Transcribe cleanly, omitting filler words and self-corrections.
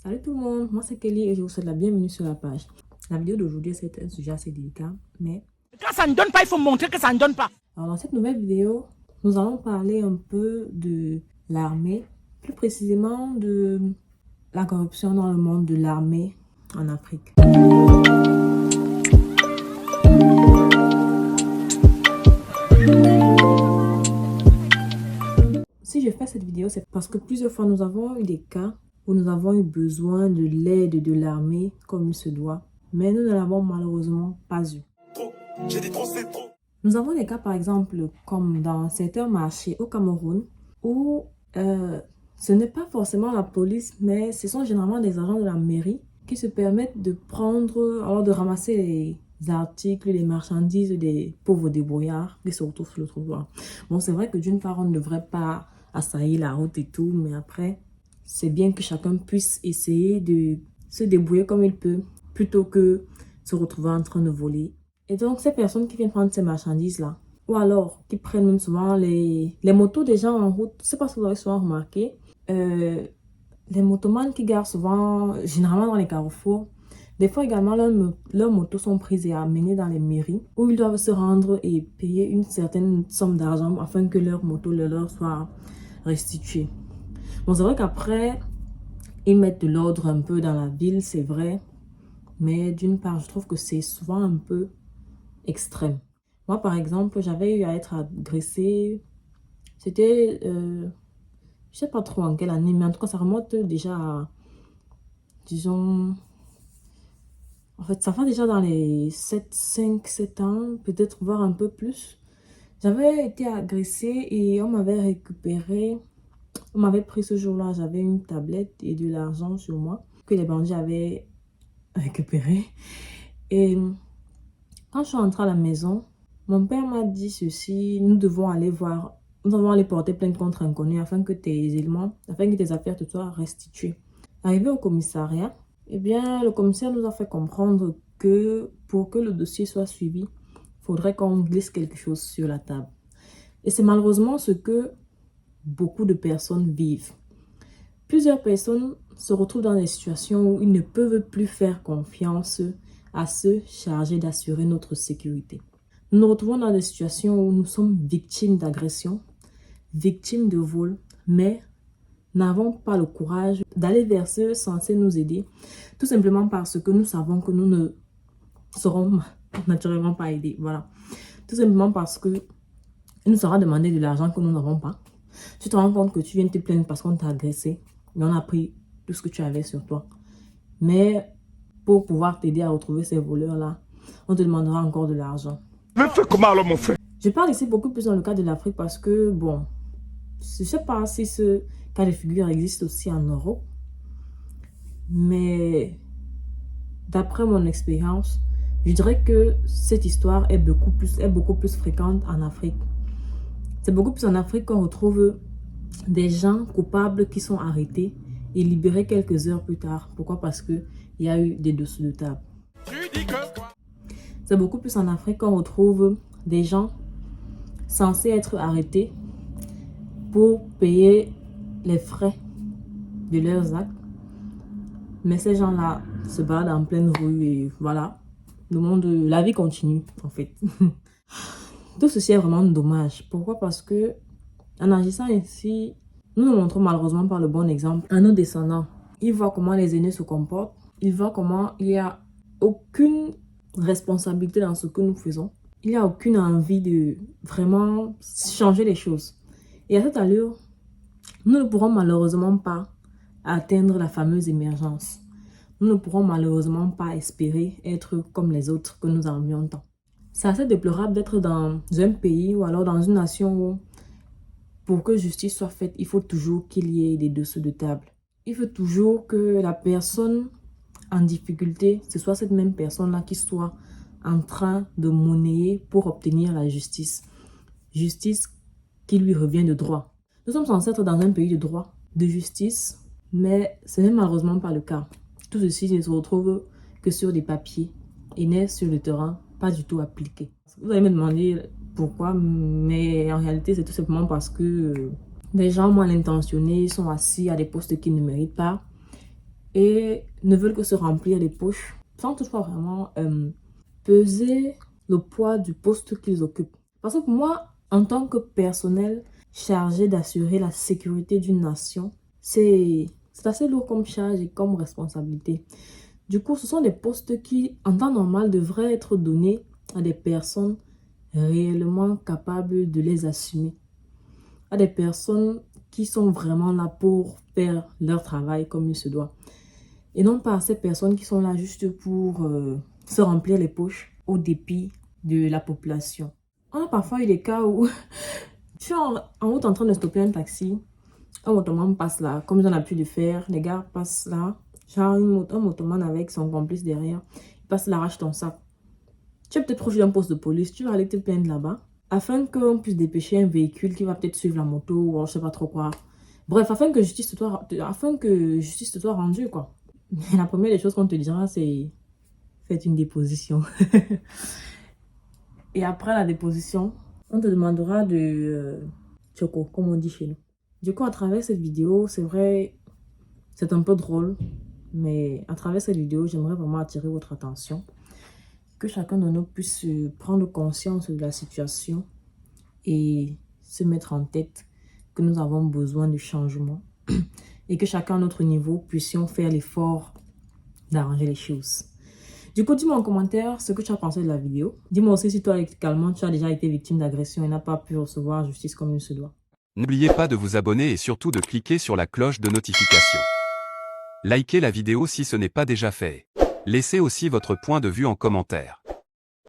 Salut tout le monde, moi c'est Kelly et je vous souhaite la bienvenue sur la page. La vidéo d'aujourd'hui c'est un sujet assez délicat, mais... Quand ça ne donne pas, il faut montrer que ça ne donne pas. Alors dans cette nouvelle vidéo, nous allons parler un peu de l'armée, plus précisément de la corruption dans le monde de l'armée en Afrique. Si je fais cette vidéo, c'est parce que plusieurs fois nous avons eu des cas où nous avons eu besoin de l'aide de l'armée comme il se doit, mais nous ne l'avons malheureusement pas eu. J'ai dit trop, c'est trop. Nous avons des cas par exemple comme dans certains marchés au Cameroun où ce n'est pas forcément la police, mais ce sont généralement des agents de la mairie qui se permettent de prendre, alors de ramasser les articles, les marchandises des pauvres débrouillards qui se retrouvent sur le trottoir. Bon, c'est vrai que d'une part, on ne devrait pas assaillir la route et tout, mais après, c'est bien que chacun puisse essayer de se débrouiller comme il peut, plutôt que se retrouver en train de voler. Et donc, ces personnes qui viennent prendre ces marchandises-là, ou alors qui prennent même souvent les motos des gens en route, je ne sais pas si vous avez souvent remarqué, les motomans qui garent souvent, généralement dans les carrefours, des fois également leurs motos sont prises et amenées dans les mairies où ils doivent se rendre et payer une certaine somme d'argent afin que leur moto leur soit restituée. Bon, c'est vrai qu'après, ils mettent de l'ordre un peu dans la ville, c'est vrai, mais d'une part, je trouve que c'est souvent un peu extrême. Moi, par exemple, j'avais eu à être agressée. C'était, je sais pas trop en quelle année, mais en tout cas, ça remonte déjà à, disons, en fait, ça va déjà dans les 5, 7 ans, peut-être voire un peu plus. J'avais été agressée et on m'avait récupéré. On m'avait pris ce jour-là, j'avais une tablette et de l'argent sur moi que les bandits avaient récupéré. Et quand je suis rentrée à la maison, mon père m'a dit ceci: nous devons aller porter plainte contre un inconnu afin que tes éléments, afin que tes affaires te soient restituées. Arrivé au commissariat, eh bien, le commissaire nous a fait comprendre que pour que le dossier soit suivi, il faudrait qu'on glisse quelque chose sur la table. Et c'est malheureusement ce que beaucoup de personnes vivent. Plusieurs personnes se retrouvent dans des situations où ils ne peuvent plus faire confiance à ceux chargés d'assurer notre sécurité. Nous nous retrouvons dans des situations où nous sommes victimes d'agressions, victimes de vols, mais n'avons pas le courage d'aller vers ceux censés nous aider, tout simplement parce que nous savons que nous ne serons naturellement pas aidés. Voilà. Tout simplement parce que il nous sera demandé de l'argent que nous n'avons pas. Tu te rends compte que tu viens te plaindre parce qu'on t'a agressé et on a pris tout ce que tu avais sur toi. Mais pour pouvoir t'aider à retrouver ces voleurs-là, on te demandera encore de l'argent. Mais fais comment alors, mon frère? Je parle ici beaucoup plus dans le cas de l'Afrique parce que, bon, je ne sais pas si ce cas de figure existe aussi en Europe, mais d'après mon expérience, je dirais que cette histoire est beaucoup plus fréquente en Afrique. C'est beaucoup plus en Afrique qu'on retrouve des gens coupables qui sont arrêtés et libérés quelques heures plus tard. Pourquoi? Parce qu'il y a eu des dessous de table. C'est beaucoup plus en Afrique qu'on retrouve des gens censés être arrêtés pour payer les frais de leurs actes. Mais ces gens-là se baladent en pleine rue et voilà, la vie continue en fait. Tout ceci est vraiment dommage. Pourquoi? Parce que en agissant ainsi, nous nous montrons malheureusement par le bon exemple à nos descendants. Ils voient comment les aînés se comportent. Ils voient comment il n'y a aucune responsabilité dans ce que nous faisons. Il n'y a aucune envie de vraiment changer les choses. Et à cette allure, nous ne pourrons malheureusement pas atteindre la fameuse émergence. Nous ne pourrons malheureusement pas espérer être comme les autres que nous aimions tant. C'est assez déplorable d'être dans un pays ou alors dans une nation où, pour que justice soit faite, il faut toujours qu'il y ait des dessous de table. Il faut toujours que la personne en difficulté, ce soit cette même personne-là qui soit en train de monnayer pour obtenir la justice. Justice qui lui revient de droit. Nous sommes censés être dans un pays de droit, de justice, mais ce n'est malheureusement pas le cas. Tout ceci ne se retrouve que sur des papiers et n'est sur le terrain pas du tout appliqué. Vous allez me demander pourquoi, mais en réalité c'est tout simplement parce que des gens mal intentionnés sont assis à des postes qu'ils ne méritent pas et ne veulent que se remplir les poches sans toutefois vraiment peser le poids du poste qu'ils occupent. Parce que moi, en tant que personnel chargé d'assurer la sécurité d'une nation, c'est assez lourd comme charge et comme responsabilité. Du coup, ce sont des postes qui, en temps normal, devraient être donnés à des personnes réellement capables de les assumer. À des personnes qui sont vraiment là pour faire leur travail comme il se doit. Et non pas à ces personnes qui sont là juste pour se remplir les poches au dépit de la population. On a parfois eu des cas où tu es en route en train de stopper un taxi, un motoman passe là, comme ils ont l'habitude de faire, les gars passent là, genre un motoman avec son complice derrière, il passe là, arrache ton sac. Tu es peut-être proche d'un poste de police, tu vas aller te plaindre là-bas, afin qu'on puisse dépêcher un véhicule qui va peut-être suivre la moto ou je sais pas trop quoi. Bref, afin que justice te soit rendue, quoi. La première des choses qu'on te dira, c'est faites une déposition. Et après la déposition, on te demandera de choco, comme on dit chez nous. Du coup, à travers cette vidéo, c'est vrai, c'est un peu drôle, mais à travers cette vidéo, j'aimerais vraiment attirer votre attention. Que chacun de nous puisse prendre conscience de la situation et se mettre en tête que nous avons besoin de changement et que chacun à notre niveau puissions faire l'effort d'arranger les choses. Du coup, dis-moi en commentaire ce que tu as pensé de la vidéo. Dis-moi aussi si toi également tu as déjà été victime d'agression et n'as pas pu recevoir justice comme il se doit. N'oubliez pas de vous abonner et surtout de cliquer sur la cloche de notification. Likez la vidéo si ce n'est pas déjà fait. Laissez aussi votre point de vue en commentaire.